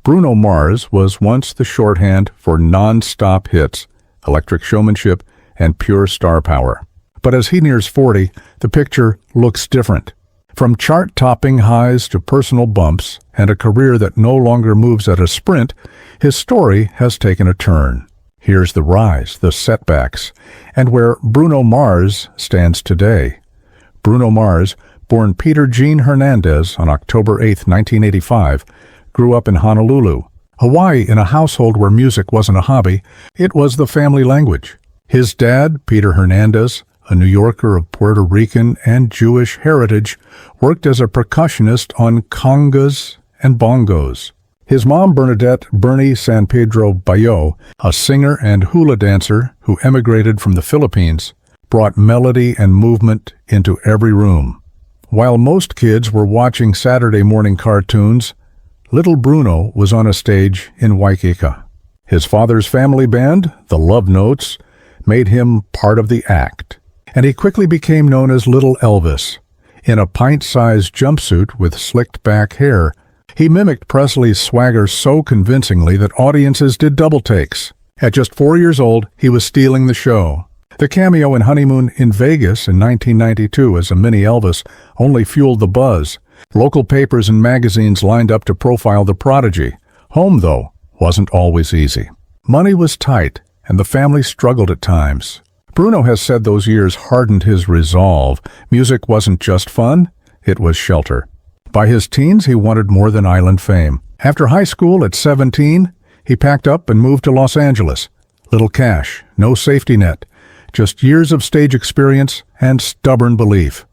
Bruno Mars was once the shorthand for non-stop hits, electric showmanship, and pure star power. But as he nears 40, the picture looks different. From chart-topping highs to personal bumps and a career that no longer moves at a sprint, his story has taken a turn. Here's the rise, the setbacks, and where Bruno Mars stands today. Bruno Mars, born Peter Gene Hernandez on October 8, 1985, grew up in Honolulu, Hawaii, in a household where music wasn't a hobby, it was the family language. His dad, Peter Hernandez, a New Yorker of Puerto Rican and Jewish heritage, worked as a percussionist on congas and bongos. His mom, Bernadette Bernie San Pedro Bayo, a singer and hula dancer who emigrated from the Philippines, brought melody and movement into every room. While most kids were watching Saturday morning cartoons, little Bruno was on a stage in Waikika. His father's family band, the Love Notes, made him part of the act, and he quickly became known as Little Elvis. In a pint-sized jumpsuit with slicked-back hair, he mimicked Presley's swagger so convincingly that audiences did double takes. At just 4 years old, he was stealing the show. The cameo in Honeymoon in Vegas in 1992 as a mini Elvis only fueled the buzz. Local papers and magazines lined up to profile the prodigy. Home, though, wasn't always easy. Money was tight, and the family struggled at times. Bruno has said those years hardened his resolve. Music wasn't just fun, it was shelter. By his teens, he wanted more than island fame. After high school at 17, he packed up and moved to Los Angeles. Little cash, no safety net, just years of stage experience and stubborn belief.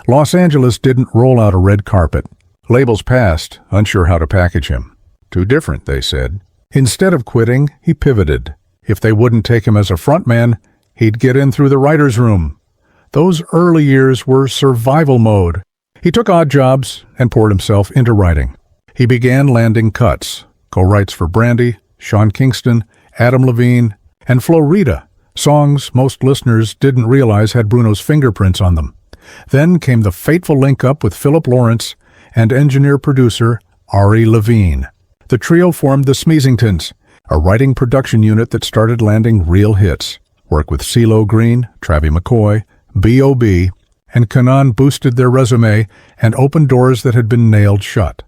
Los Angeles didn't roll out a red carpet. Labels passed, unsure how to package him. Too different, they said. Instead of quitting, he pivoted. If they wouldn't take him as a frontman, he'd get in through the writer's room. Those early years were survival mode. He took odd jobs and poured himself into writing. He began landing cuts, co-writes for Brandy, Sean Kingston, Adam Levine, and Flo Rida, songs most listeners didn't realize had Bruno's fingerprints on them. Then came the fateful link-up with Philip Lawrence and engineer-producer Ari Levine. The trio formed the Smeezingtons, a writing-production unit that started landing real hits. Work with CeeLo Green, Travie McCoy, B.O.B., and Kanan boosted their resume and opened doors that had been nailed shut.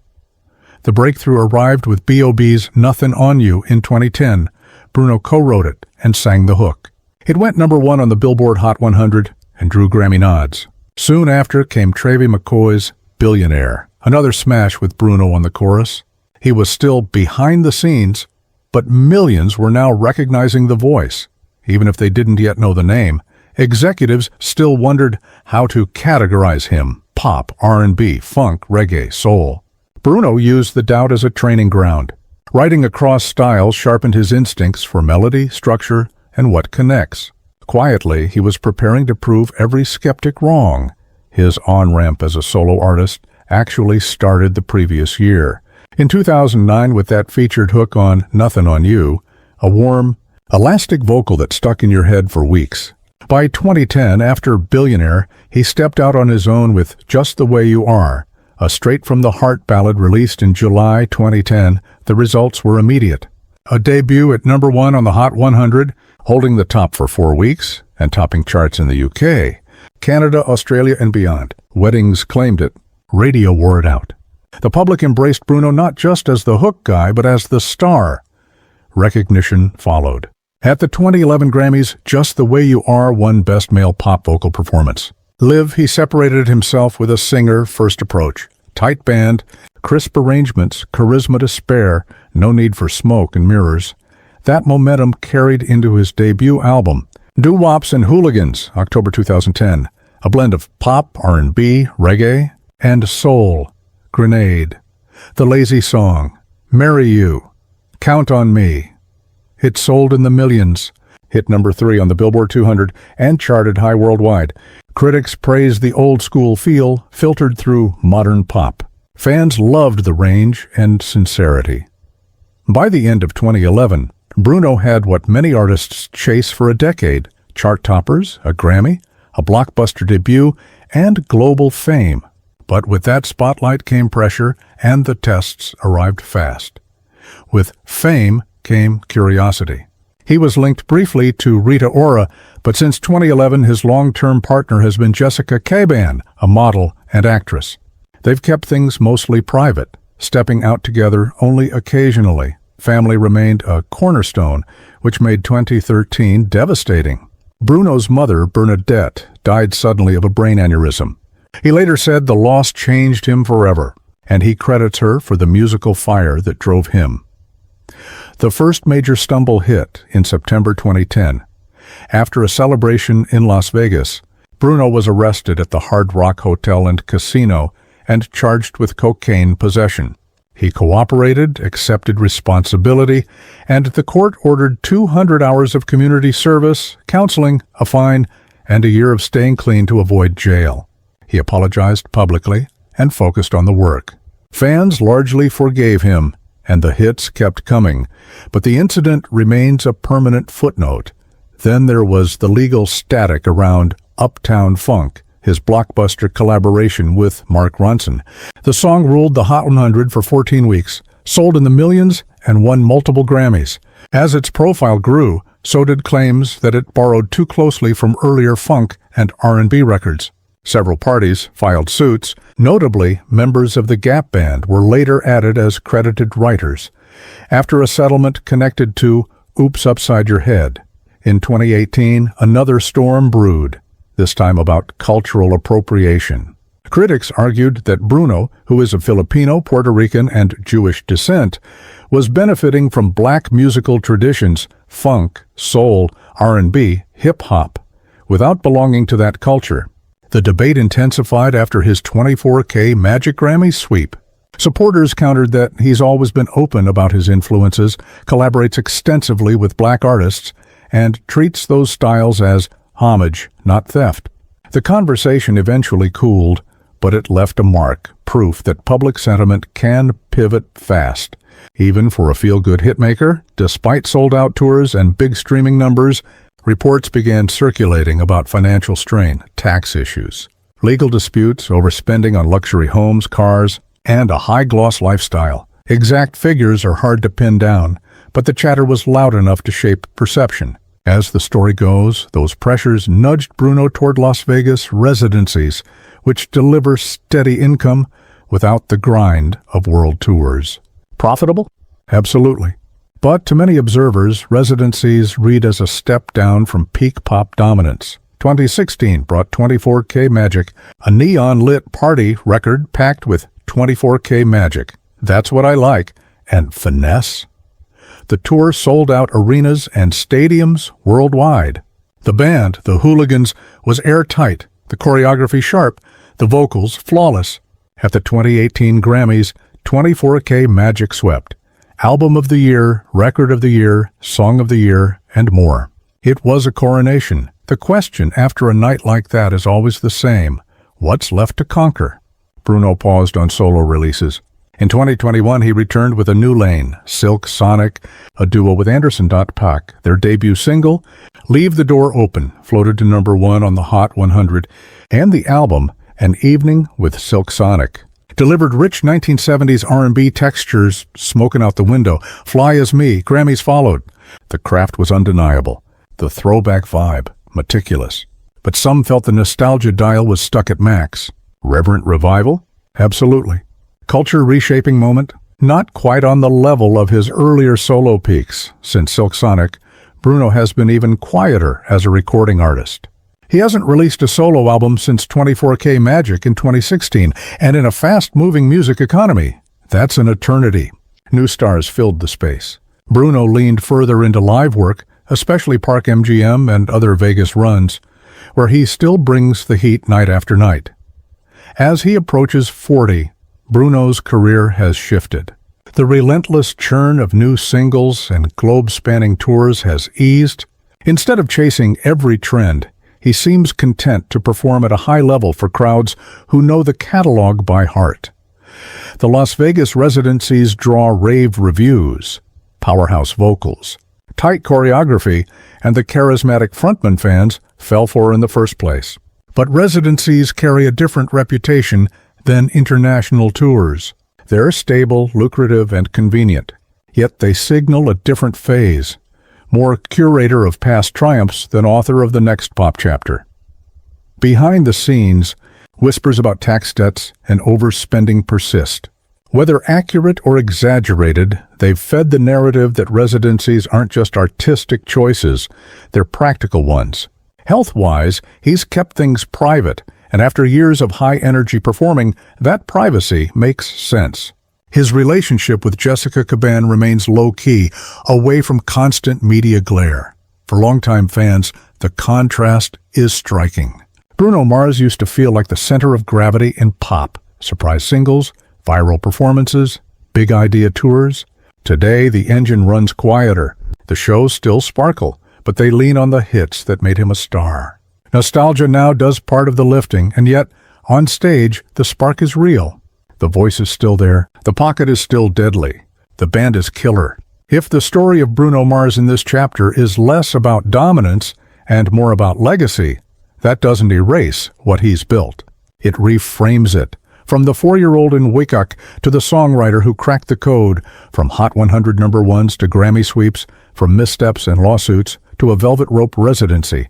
The breakthrough arrived with B.O.B.'s Nothin' on You in 2010. Bruno co-wrote it and sang the hook. It went #1 on the Billboard Hot 100 and drew Grammy nods. Soon after came Travie McCoy's Billionaire, another smash with Bruno on the chorus. He was still behind the scenes, but millions were now recognizing the voice. Even if they didn't yet know the name, executives still wondered how to categorize him: pop, R&B, funk, reggae, soul. Bruno used the doubt as a training ground. Writing across styles sharpened his instincts for melody, structure, and what connects. Quietly, he was preparing to prove every skeptic wrong. His on-ramp as a solo artist actually started the previous year. In 2009, with that featured hook on Nothin' on You, a warm, elastic vocal that stuck in your head for weeks. By 2010, after Billionaire, he stepped out on his own with Just the Way You Are, a straight-from-the-heart ballad released in July 2010. The results were immediate. A debut at #1 on the Hot 100, holding the top for 4 weeks, and topping charts in the UK, Canada, Australia, and beyond. Weddings claimed it. Radio wore it out. The public embraced Bruno not just as the hook guy, but as the star. Recognition followed. At the 2011 Grammys, Just the Way You Are won Best Male Pop Vocal Performance. Live, he separated himself with a singer-first approach. Tight band, crisp arrangements, charisma to spare, no need for smoke and mirrors. That momentum carried into his debut album, Doo-Wops and Hooligans, October 2010, a blend of pop, R&B, reggae, and soul. Grenade, The Lazy Song, Marry You, Count on Me. It sold in the millions, hit #3 on the Billboard 200, and charted high worldwide. Critics praised the old-school feel filtered through modern pop. Fans loved the range and sincerity. By the end of 2011, Bruno had what many artists chase for a decade: chart toppers, a Grammy, a blockbuster debut, and global fame. But with that spotlight came pressure, and the tests arrived fast. With fame came curiosity. He was linked briefly to Rita Ora, but since 2011 his long-term partner has been Jessica Caban, a model and actress. They've kept things mostly private, stepping out together only occasionally. Family remained a cornerstone, which made 2013 devastating. Bruno's mother, Bernadette, died suddenly of a brain aneurysm. He later said the loss changed him forever, and he credits her for the musical fire that drove him. The first major stumble hit in September 2010. After a celebration in Las Vegas, Bruno was arrested at the Hard Rock Hotel and Casino and charged with cocaine possession. He cooperated, accepted responsibility, and the court ordered 200 hours of community service, counseling, a fine, and a year of staying clean to avoid jail. He apologized publicly and focused on the work. Fans largely forgave him, and the hits kept coming, but the incident remains a permanent footnote. Then there was the legal static around Uptown Funk, his blockbuster collaboration with Mark Ronson. The song ruled the Hot 100 for 14 weeks, sold in the millions, and won multiple Grammys. As its profile grew, so did claims that it borrowed too closely from earlier funk and R&B records. Several parties filed suits. Notably, members of the Gap Band were later added as credited writers, after a settlement connected to Oops Upside Your Head. In 2018, another storm brewed, this time about cultural appropriation. Critics argued that Bruno, who is of Filipino, Puerto Rican, and Jewish descent, was benefiting from black musical traditions, funk, soul, R&B, hip-hop, without belonging to that culture. The debate intensified after his 24K Magic Grammy sweep. Supporters countered that he's always been open about his influences, collaborates extensively with black artists, and treats those styles as homage, not theft. The conversation eventually cooled, but it left a mark, proof that public sentiment can pivot fast. Even for a feel-good hitmaker, despite sold-out tours and big streaming numbers, reports began circulating about financial strain, tax issues, legal disputes over spending on luxury homes, cars, and a high-gloss lifestyle. Exact figures are hard to pin down, but the chatter was loud enough to shape perception. As the story goes, those pressures nudged Bruno toward Las Vegas residencies, which deliver steady income without the grind of world tours. Profitable? Absolutely. But to many observers, residencies read as a step down from peak pop dominance. 2016 brought 24K Magic, a neon-lit party record packed with 24K Magic. That's what I like. And finesse? The tour sold out arenas and stadiums worldwide. The band, the Hooligans, was airtight, the choreography sharp, the vocals flawless. At the 2018 Grammys, 24K Magic swept. Album of the Year, Record of the Year, Song of the Year, and more. It was a coronation. The question after a night like that is always the same. What's left to conquer? Bruno paused on solo releases. In 2021, he returned with a new lane, Silk Sonic, a duo with Anderson .Paak. Their debut single, Leave the Door Open, floated to #1 on the Hot 100, and the album, An Evening with Silk Sonic, delivered rich 1970s R&B textures, Smoking Out the Window, Fly As Me, Grammys followed. The craft was undeniable, the throwback vibe, meticulous. But some felt the nostalgia dial was stuck at max. Reverent revival? Absolutely. Culture reshaping moment? Not quite on the level of his earlier solo peaks. Since Silk Sonic, Bruno has been even quieter as a recording artist. He hasn't released a solo album since 24K Magic in 2016, and in a fast-moving music economy, that's an eternity. New stars filled the space. Bruno leaned further into live work, especially Park MGM and other Vegas runs, where he still brings the heat night after night. As he approaches 40, Bruno's career has shifted. The relentless churn of new singles and globe-spanning tours has eased. Instead of chasing every trend, he seems content to perform at a high level for crowds who know the catalog by heart. The Las Vegas residencies draw rave reviews, powerhouse vocals, tight choreography, and the charismatic frontman fans fell for in the first place. But residencies carry a different reputation then international tours. They're stable, lucrative, and convenient. Yet they signal a different phase. More curator of past triumphs than author of the next pop chapter. Behind the scenes, whispers about tax debts and overspending persist. Whether accurate or exaggerated, they've fed the narrative that residencies aren't just artistic choices, they're practical ones. Health-wise, he's kept things private, and after years of high-energy performing, that privacy makes sense. His relationship with Jessica Caban remains low-key, away from constant media glare. For longtime fans, the contrast is striking. Bruno Mars used to feel like the center of gravity in pop. Surprise singles, viral performances, big idea tours. Today, the engine runs quieter. The shows still sparkle, but they lean on the hits that made him a star. Nostalgia now does part of the lifting, and yet, on stage, the spark is real. The voice is still there. The pocket is still deadly. The band is killer. If the story of Bruno Mars in this chapter is less about dominance and more about legacy, that doesn't erase what he's built. It reframes it. From the 4-year-old in Waikik to the songwriter who cracked the code, from Hot 100 #1s to Grammy sweeps, from missteps and lawsuits to a velvet rope residency,